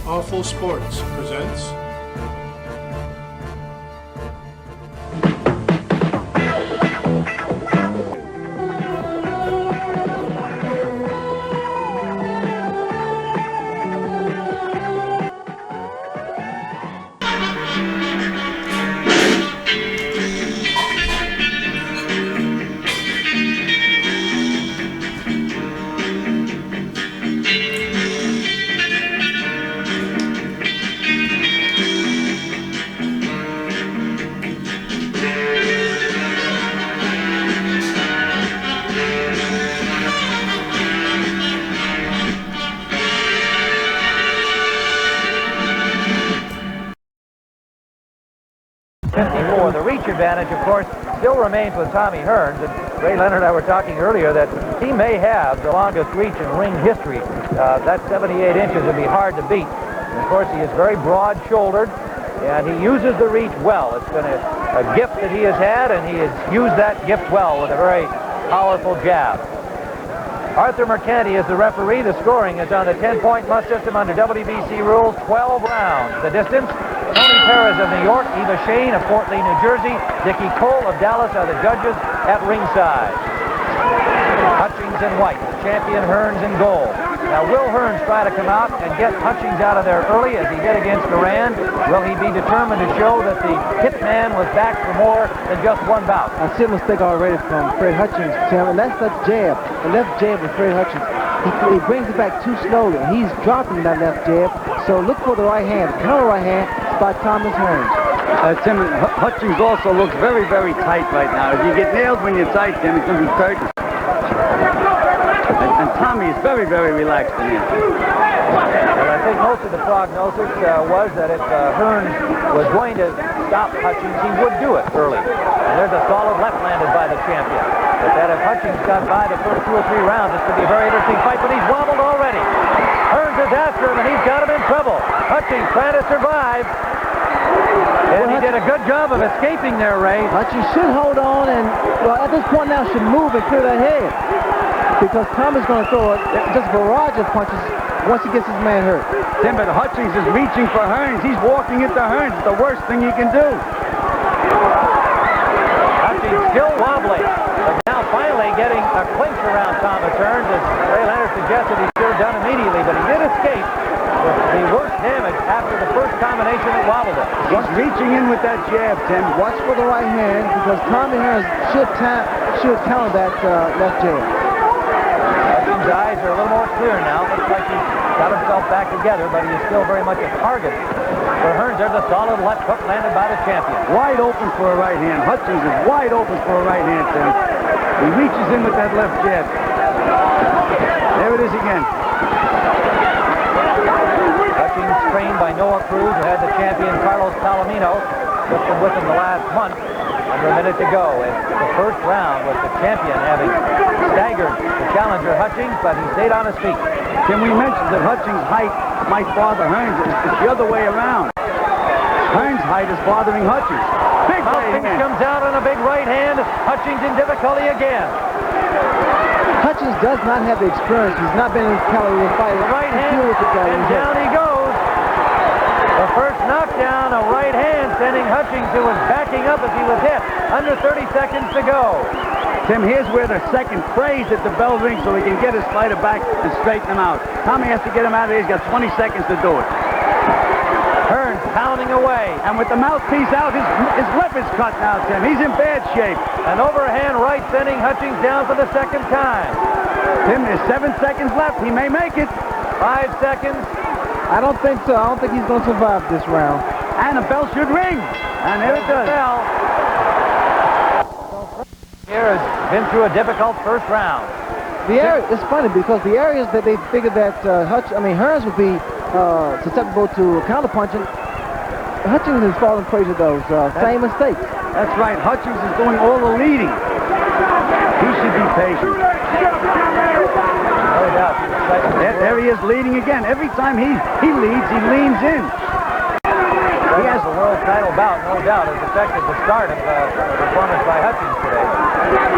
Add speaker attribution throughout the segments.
Speaker 1: Awful Sports presents
Speaker 2: The reach advantage, of course, still remains with Tommy Hearns. And Ray Leonard and I were talking earlier that he may have the longest reach in ring history. That 78 inches would be hard to beat. And of course, he is very broad-shouldered, and he uses the reach well. It's been a gift that he has had, and he has used that gift well with a very powerful jab. Arthur Mercanti is the referee. The scoring is on the 10-point must system under WBC rules, 12 rounds. The distance, Tony Perez of New York, Eva Shane of Fort Lee, New Jersey, Dickie Cole of Dallas are the judges at ringside. Hutchings in white, champion Hearns in gold. Now, will Hearns try to come out and get Hutchings out of there early as he did against Duran? Will he be determined to show that the Hitman was back for more than just one bout?
Speaker 3: I see a mistake already from Fred Hutchings, Tim, and that's that jab. The left jab of Fred Hutchings. He brings it back too slowly. He's dropping that left jab. So look for the right hand. The counter right hand by Thomas Hearns.
Speaker 4: Tim, Hutchings also looks very, very tight right now. If you get nailed when you're tight, Tim, it's going to be curtain. And Tommy is very, very relaxed in here.
Speaker 2: Well, I think most of the prognosis was that if Hearns was going to stop Hutchings, he would do it early. And there's a solid left landed by the champion. But that if Hutchings got by the first 2 or 3 rounds, this could be a very interesting fight, but he's wobbled already. Hearns is after him, and he's got him in trouble. Hutchings trying to survive. And he did a good job of escaping there, Ray.
Speaker 3: Hutchings should hold on and, well, at this point now, should move and clear that head. Because Tommy's going to throw just a barrage of punches once he gets his man hurt.
Speaker 4: Tim, but Hutchings is reaching for Hearns. He's walking into Hearns. It's the worst thing you can do.
Speaker 2: Hutchings still wobbling, but now finally getting a clinch around Thomas Hearns, as Ray Leonard suggested he should have done immediately, but he did escape with the worst damage after the first combination that wobbled him.
Speaker 4: He's reaching in with that jab, Tim.
Speaker 3: Watch for the right hand, because Tommy Hearns should counter that left jab.
Speaker 2: His eyes are a little more clear now. Looks like he's got himself back together, but he is still very much a target for Hearns. There's a solid left hook landed by the champion.
Speaker 4: Wide open for a right hand. Hutchings is wide open for a right hand, Tim. He reaches in with that left jab. There it is again.
Speaker 2: Hutchings trained by Noah Cruz, who had the champion Carlos Palomino with him the last month. Under a minute to go. And the first round was the champion having staggered the challenger Hutchings, but he stayed on his feet.
Speaker 4: Can we mention that Hutchings' height might bother Hearns? It's the other way around. Hearns' height is bothering Hutchings. Big
Speaker 2: Hutchings comes out on a big right hand. Hutchings in difficulty again.
Speaker 3: Hutchings does not have the experience. He's not been in calorie fighting.
Speaker 2: The right hand, and down he goes. The first knockdown, a right hand, sending Hutchings, who was backing up as he was hit. Under 30 seconds to go.
Speaker 4: Tim, here's where the second prays at the bell rings so he can get his fighter back and straighten him out. Tommy has to get him out of there. He's got 20 seconds to do it.
Speaker 2: Hearns pounding away.
Speaker 4: And with the mouthpiece out, his lip is cut now, Tim. He's in bad shape.
Speaker 2: An overhand right sending Hutchings down for the second time.
Speaker 4: Tim, there's 7 seconds left. He may make it.
Speaker 2: 5 seconds.
Speaker 3: I don't think so. I don't think he's going to survive this round.
Speaker 4: And the bell should ring. And there it does.
Speaker 2: Bell. Here has been through a difficult first round.
Speaker 3: It's funny because the areas that they figured that Hearns would be susceptible to counterpunching, Hutchings is falling prey to those same mistakes.
Speaker 4: That's right. Hutchings is doing all the leading. He should be patient.
Speaker 2: No doubt.
Speaker 4: There he is leading again. Every time he leads, he leans in.
Speaker 2: He has a world title bout, no doubt, has affected the start of performance by Hutchings today.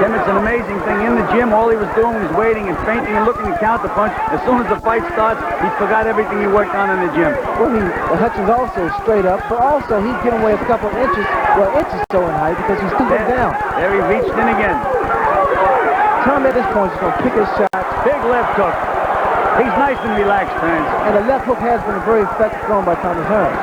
Speaker 4: Tim, it's an amazing thing. In the gym, all he was doing was waiting and feinting and looking to counterpunch. As soon as the fight starts, He forgot everything he worked on in the gym.
Speaker 3: Well, Hutchins also straight up, but also he's given away a couple of inches, well, inches so in height because he's stooping down.
Speaker 4: There he reached in again.
Speaker 3: Tommy at this point is going to pick his shot.
Speaker 4: Big left hook. He's nice and relaxed, Hearns.
Speaker 3: And the left hook has been a very effective thrown by Thomas Hearns.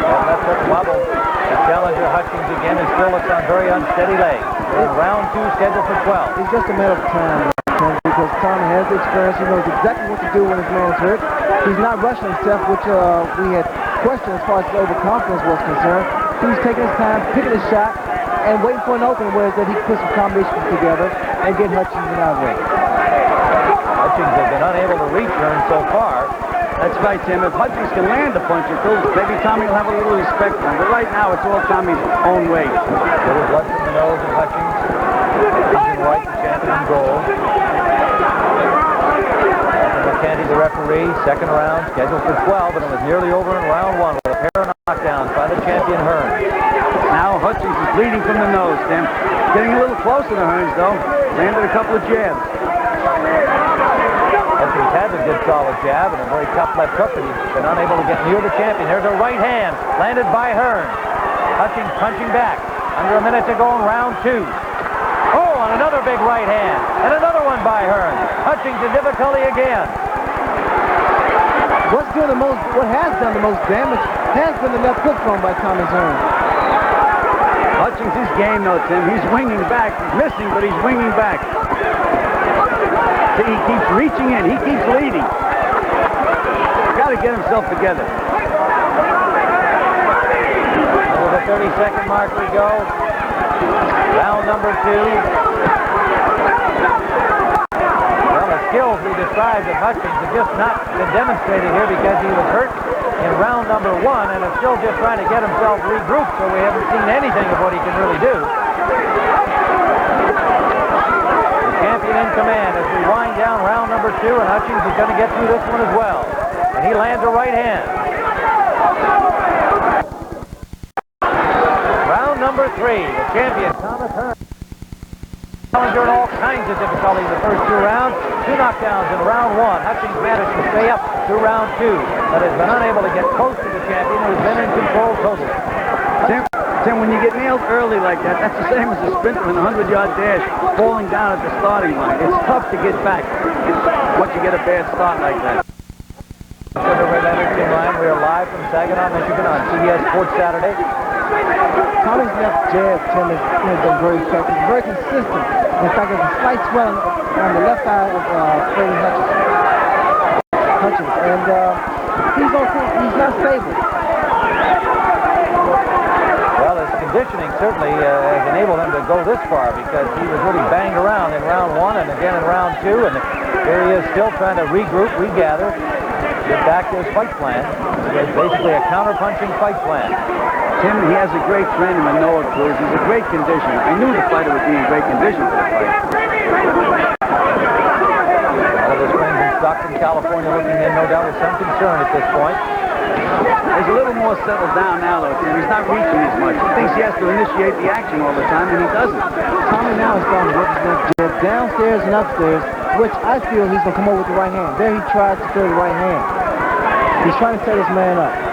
Speaker 2: That left hook wobble. The challenger Hutchings again and still looks on very unsteady legs. Round 2 scheduled for 12.
Speaker 3: It's just a matter of time because Tommy has the experience. He knows exactly what to do when his man is hurt. He's not rushing himself, which we had questioned as far as his overconfidence was concerned. He's taking his time, picking his shot, and waiting for an opening where that he can put some combinations together and get Hutchins out of it.
Speaker 2: Hutchings has been unable to reach Hearns so far.
Speaker 4: That's right, Tim. If Hutchins can land a punch or two, maybe Tommy will have a little respect for him. But right now, it's all Tommy's own way.
Speaker 2: Little blood from the nose of Hutchings. Hutchins in white, the champion in gold. McCanty, the referee, second round, scheduled for 12, and it was nearly over in round 1 with a pair of knockdowns by the champion Hearns.
Speaker 4: Now Hutchins is bleeding from the nose, Tim. Getting a little closer to Hearns, though. Landed a couple of jabs.
Speaker 2: Hutchins has a good solid jab and a very tough left hook, but he's been unable to get near the champion. There's a right hand landed by Hearns. Hutchins punching back. Under a minute to go in round 2. Oh, and another big right hand. And another one by Hearns. Hutchins in difficulty again.
Speaker 3: What has done the most damage has been the left hook thrown by Thomas Hearns.
Speaker 4: Hutchins' his game, though, Tim. He's winging back. He's missing, but he's winging back. See, he keeps reaching in. He keeps leading. He's got to get himself together.
Speaker 2: Over the 30-second mark we go. Round number 2. Well, the skills we described of Hutchins have just not been demonstrated here because he was hurt in round number 1 and is still just trying to get himself regrouped, so we haven't seen anything of what he can really do. Champion in command as we wind down round number 2, and Hutchins is going to get through this one as well. And he lands a right hand. Round number 3, the champion, Thomas Hearns. Challenger in all kinds of difficulty in the first 2 rounds. 2 knockdowns in round 1. Hutchins managed to stay up through round 2, but has been unable to get close to the champion who has been in control totally.
Speaker 4: Tim, when you get nailed early like that, that's the same as a sprinter in a 100-yard dash falling down at the starting line. It's tough to get back once you get a bad start like that. We are live from Saginaw, Michigan on CBS Sports Saturday.
Speaker 3: Tommy's left jab, Tim, has been very effective, very consistent. In fact, there's a slight swelling on the left eye of Freddie Hutchins. And he's not stable.
Speaker 2: Well, his conditioning certainly has enabled him to go this far because he was really banged around in round 1 and again in round 2, and here he is still trying to regroup, regather, get back to his fight plan. It's basically a counter-punching fight plan.
Speaker 4: Tim, he has a great friend in Manoa Cruz. He's a great conditioner. I knew the fighter would be in great condition for the fight.
Speaker 2: One of his friends in Stockton, California looking in, no doubt, with some concern at this point.
Speaker 4: He's a little more settled down now, though, Tim. He's not reaching as much. He thinks he has to initiate the action all the time, and he doesn't.
Speaker 3: Tommy now is starting to work his left jab downstairs and upstairs, which I feel he's going to come over with the right hand. There he tries to throw the right hand. He's trying to set his man up.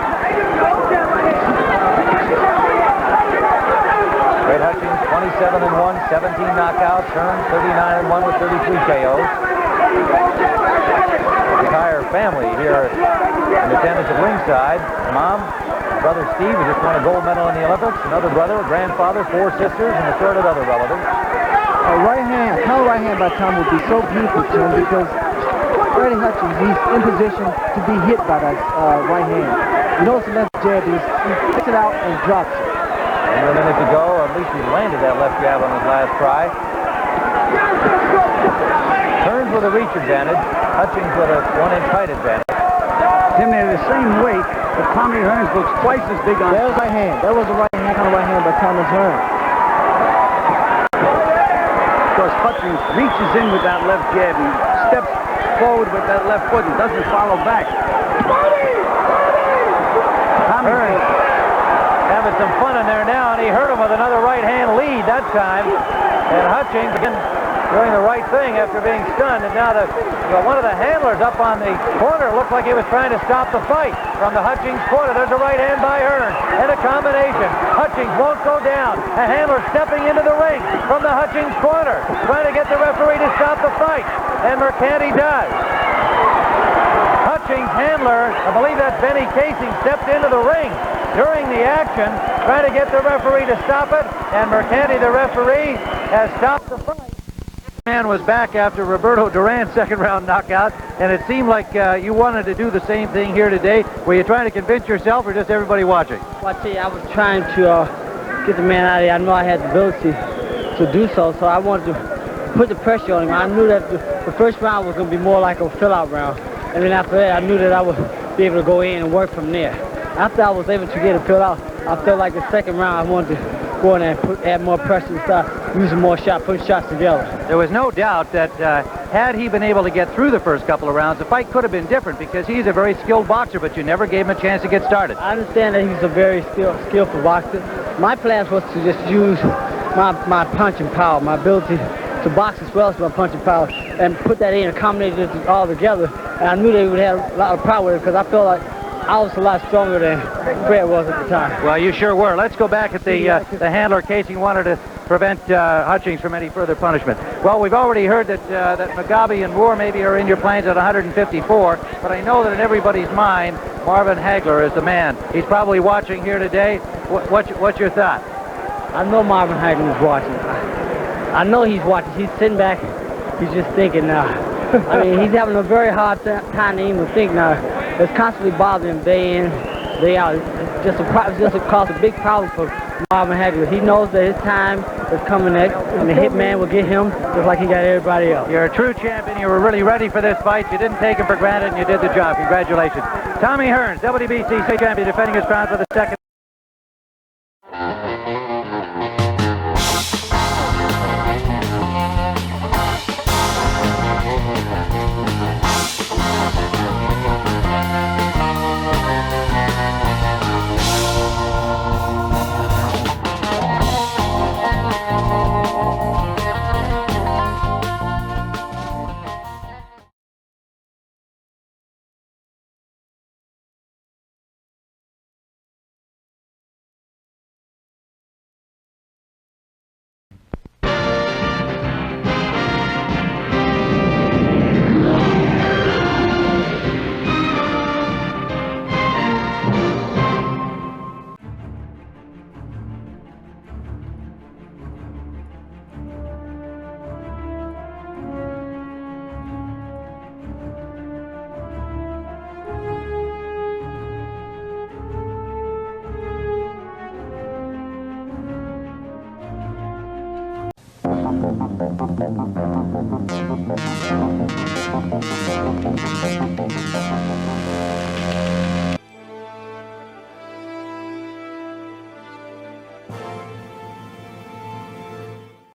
Speaker 2: Fred Hutchins, 27-1, 17 knockouts. Hearns, 39-1 with 33 KOs. The entire family here in attendance at ringside. Mom, brother Steve, who just won a gold medal in the Olympics. Another brother, a grandfather, 4 sisters, and a third of other relatives.
Speaker 3: A right hand, counter right hand by Tom would be so beautiful to him because Freddie Hutchins, he's in position to be hit by that right hand. You notice the left jab, he picks it out and drops it.
Speaker 2: Under a minute to go, or at least he landed that left jab on his last try. Hearns with a reach advantage. Hutchins with a 1-inch height advantage.
Speaker 4: Tim, they're the same weight, but Tommy Hearns looks twice as big on...
Speaker 3: That was right hand. That was a right hand, kind of right hand by Thomas Hearns.
Speaker 4: Because Hutchins reaches in with that left jab and steps forward with that left foot and doesn't follow back. Tommy
Speaker 2: Hearns having some fun in there now, and he hurt him with another right hand lead that time. And Hutchins again doing the right thing after being stunned. And now one of the handlers up on the corner looked like he was trying to stop the fight. From the Hutchings corner, there's a right hand by Hearns. And a combination. Hutchings won't go down. A handler stepping into the ring from the Hutchings corner, trying to get the referee to stop the fight. And Mercanti does. Hutchings handler, I believe that's Benny Casey, stepped into the ring during the action, trying to get the referee to stop it, and Mercanti, the referee, has stopped the fight. Man was back after Roberto Duran's second-round knockout, and it seemed like you wanted to do the same thing here today. Were you trying to convince yourself, or just everybody watching?
Speaker 5: Well, I tell you, I was trying to get the man out of there. I know I had the ability to do so, so I wanted to put the pressure on him. I knew that the first round was going to be more like a fill-out round, and then after that, I knew that I would be able to go in and work from there. After I was able to get it filled out, I felt like the second round I wanted to go in and add more pressure and start using more shots, putting shots together.
Speaker 2: There was no doubt that had he been able to get through the first couple of rounds, the fight could have been different because he's a very skilled boxer, but you never gave him a chance to get started.
Speaker 5: I understand that he's a very skillful boxer. My plan was to just use my punching power, my ability to box as well as my punching power, and put that in and combine it all together. And I knew they would have a lot of power with it because I felt like I was a lot stronger than Fred was at the time.
Speaker 2: Well, you sure were. Let's go back at the handler. Casey wanted to prevent Hutchings from any further punishment. Well, we've already heard that Mugabe and Moore maybe are in your plans at 154, but I know that in everybody's mind, Marvin Hagler is the man. He's probably watching here today. What's your thought?
Speaker 5: I know Marvin Hagler is watching. I know he's watching. He's sitting back. He's just thinking now. I mean, he's having a very hard time to even think now. It's constantly bothering him day in, day out. It's just caused a big problem for Marvin Hagler. He knows that his time is coming next, and the Hitman will get him just like he got everybody else.
Speaker 2: You're a true champion. You were really ready for this fight. You didn't take it for granted, and you did the job. Congratulations. Tommy Hearns, WBC state champion, defending his crown for the second.